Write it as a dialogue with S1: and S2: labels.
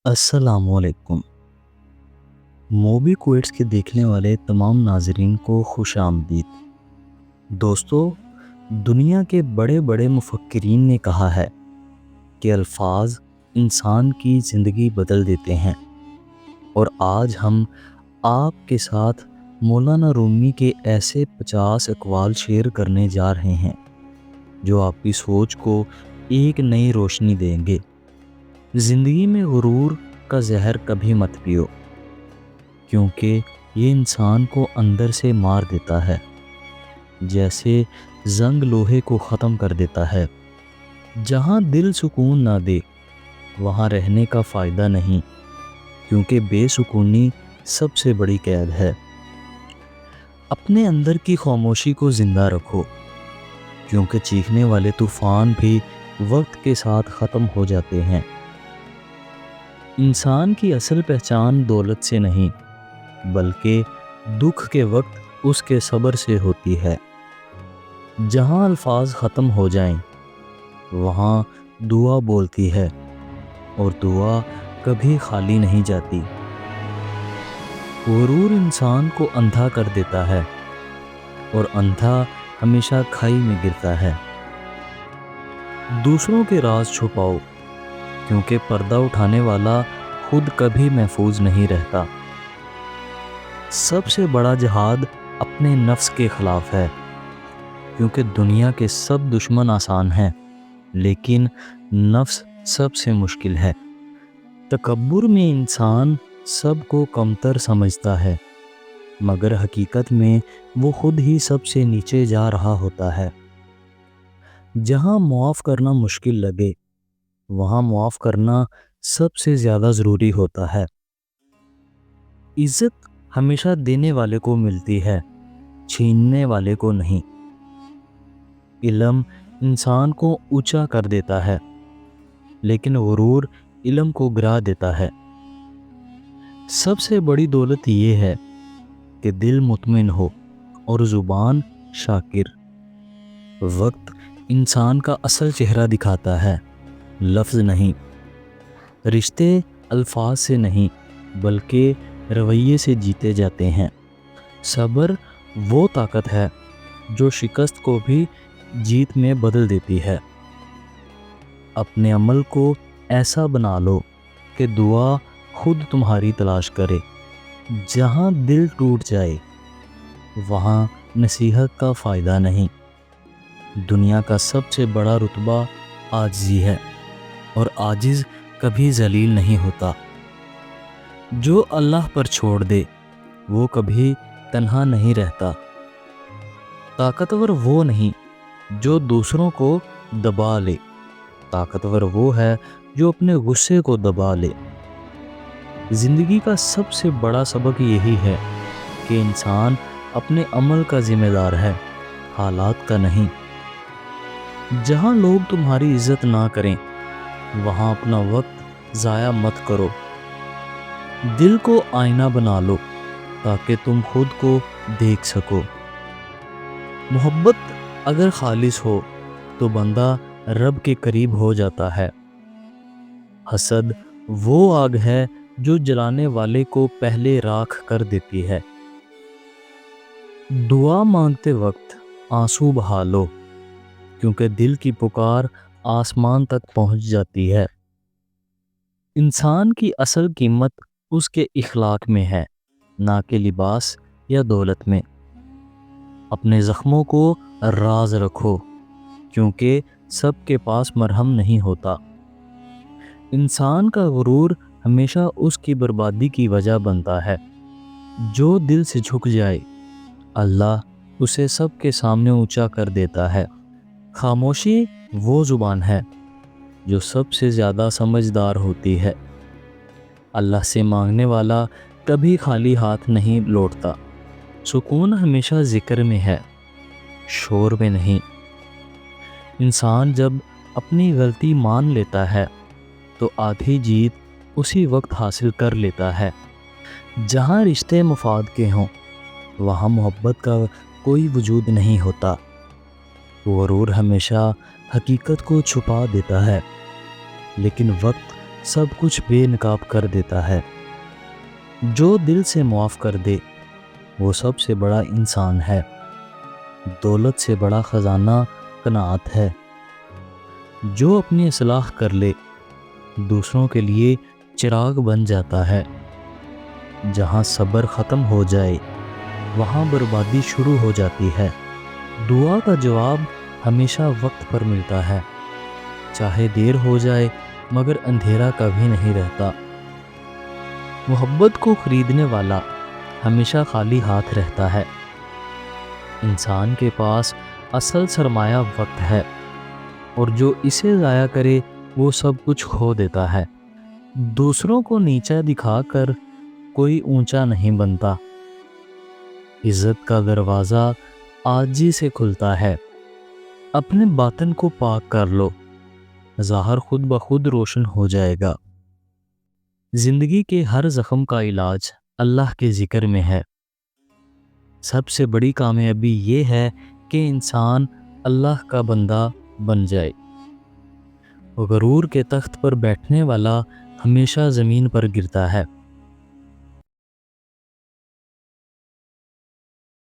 S1: السلام علیکم۔ موبی کوئٹس کے دیکھنے والے تمام ناظرین کو خوش آمدید۔ دوستو، دنیا کے بڑے بڑے مفکرین نے کہا ہے کہ الفاظ انسان کی زندگی بدل دیتے ہیں، اور آج ہم آپ کے ساتھ مولانا رومی کے ایسے 50 اقوال شیئر کرنے جا رہے ہیں جو آپ کی سوچ کو ایک نئی روشنی دیں گے۔ زندگی میں غرور کا زہر کبھی مت پیو، کیونکہ یہ انسان کو اندر سے مار دیتا ہے، جیسے زنگ لوہے کو ختم کر دیتا ہے۔ جہاں دل سکون نہ دے وہاں رہنے کا فائدہ نہیں، کیونکہ بے سکونی سب سے بڑی قید ہے۔ اپنے اندر کی خاموشی کو زندہ رکھو، کیونکہ چیخنے والے طوفان بھی وقت کے ساتھ ختم ہو جاتے ہیں۔ انسان کی اصل پہچان دولت سے نہیں، بلکہ دکھ کے وقت اس کے صبر سے ہوتی ہے۔ جہاں الفاظ ختم ہو جائیں وہاں دعا بولتی ہے، اور دعا کبھی خالی نہیں جاتی۔ غرور انسان کو اندھا کر دیتا ہے، اور اندھا ہمیشہ کھائی میں گرتا ہے۔ دوسروں کے راز چھپاؤ، کیونکہ پردہ اٹھانے والا خود کبھی محفوظ نہیں رہتا۔ سب سے بڑا جہاد اپنے نفس کے خلاف ہے، کیونکہ دنیا کے سب دشمن آسان ہیں، لیکن نفس سب سے مشکل ہے۔ تکبر میں انسان سب کو کمتر سمجھتا ہے، مگر حقیقت میں وہ خود ہی سب سے نیچے جا رہا ہوتا ہے۔ جہاں معاف کرنا مشکل لگے وہاں معاف کرنا سب سے زیادہ ضروری ہوتا ہے۔ عزت ہمیشہ دینے والے کو ملتی ہے، چھیننے والے کو نہیں۔ علم انسان کو اونچا کر دیتا ہے، لیکن غرور علم کو گرا دیتا ہے۔ سب سے بڑی دولت یہ ہے کہ دل مطمئن ہو اور زبان شاکر۔ وقت انسان کا اصل چہرہ دکھاتا ہے، لفظ نہیں۔ رشتے الفاظ سے نہیں بلکہ رویے سے جیتے جاتے ہیں۔ صبر وہ طاقت ہے جو شکست کو بھی جیت میں بدل دیتی ہے۔ اپنے عمل کو ایسا بنا لو کہ دعا خود تمہاری تلاش کرے۔ جہاں دل ٹوٹ جائے وہاں نصیحت کا فائدہ نہیں۔ دنیا کا سب سے بڑا رتبہ عاجزی ہے، اور عاجز کبھی ذلیل نہیں ہوتا۔ جو اللہ پر چھوڑ دے وہ کبھی تنہا نہیں رہتا۔ طاقتور وہ نہیں جو دوسروں کو دبا لے، طاقتور وہ ہے جو اپنے غصے کو دبا لے۔ زندگی کا سب سے بڑا سبق یہی ہے کہ انسان اپنے عمل کا ذمہ دار ہے، حالات کا نہیں۔ جہاں لوگ تمہاری عزت نہ کریں وہاں اپنا وقت ضائع مت کرو۔ دل کو آئینہ بنا لو تاکہ تم خود کو دیکھ سکو۔ محبت اگر خالص ہو تو بندہ رب کے قریب ہو جاتا ہے۔ حسد وہ آگ ہے جو جلانے والے کو پہلے راکھ کر دیتی ہے۔ دعا مانگتے وقت آنسو بہا لو، کیونکہ دل کی پکار آسمان تک پہنچ جاتی ہے۔ انسان کی اصل قیمت اس کے اخلاق میں ہے، نہ کہ لباس یا دولت میں۔ اپنے زخموں کو راز رکھو، کیونکہ سب کے پاس مرہم نہیں ہوتا۔ انسان کا غرور ہمیشہ اس کی بربادی کی وجہ بنتا ہے۔ جو دل سے جھک جائے اللہ اسے سب کے سامنے اونچا کر دیتا ہے۔ خاموشی وہ زبان ہے جو سب سے زیادہ سمجھدار ہوتی ہے۔ اللہ سے مانگنے والا کبھی خالی ہاتھ نہیں لوٹتا۔ سکون ہمیشہ ذکر میں ہے، شور میں نہیں۔ انسان جب اپنی غلطی مان لیتا ہے تو آدھی جیت اسی وقت حاصل کر لیتا ہے۔ جہاں رشتے مفاد کے ہوں وہاں محبت کا کوئی وجود نہیں ہوتا۔ غرور ہمیشہ حقیقت کو چھپا دیتا ہے، لیکن وقت سب کچھ بے نقاب کر دیتا ہے۔ جو دل سے معاف کر دے وہ سب سے بڑا انسان ہے۔ دولت سے بڑا خزانہ قناعت ہے۔ جو اپنی اصلاح کر لے دوسروں کے لیے چراغ بن جاتا ہے۔ جہاں صبر ختم ہو جائے وہاں بربادی شروع ہو جاتی ہے۔ دعا کا جواب ہمیشہ وقت پر ملتا ہے، چاہے دیر ہو جائے مگر اندھیرا کبھی نہیں رہتا۔ محبت کو خریدنے والا ہمیشہ خالی ہاتھ رہتا ہے۔ انسان کے پاس اصل سرمایہ وقت ہے، اور جو اسے ضائع کرے وہ سب کچھ کھو دیتا ہے۔ دوسروں کو نیچا دکھا کر کوئی اونچا نہیں بنتا۔ عزت کا دروازہ عاجزی سے کھلتا ہے۔ اپنے باطن کو پاک کر لو، ظاہر خود بخود روشن ہو جائے گا۔ زندگی کے ہر زخم کا علاج اللہ کے ذکر میں ہے۔ سب سے بڑی کامیابی یہ ہے کہ انسان اللہ کا بندہ بن جائے۔ غرور کے تخت پر بیٹھنے والا ہمیشہ زمین پر گرتا ہے۔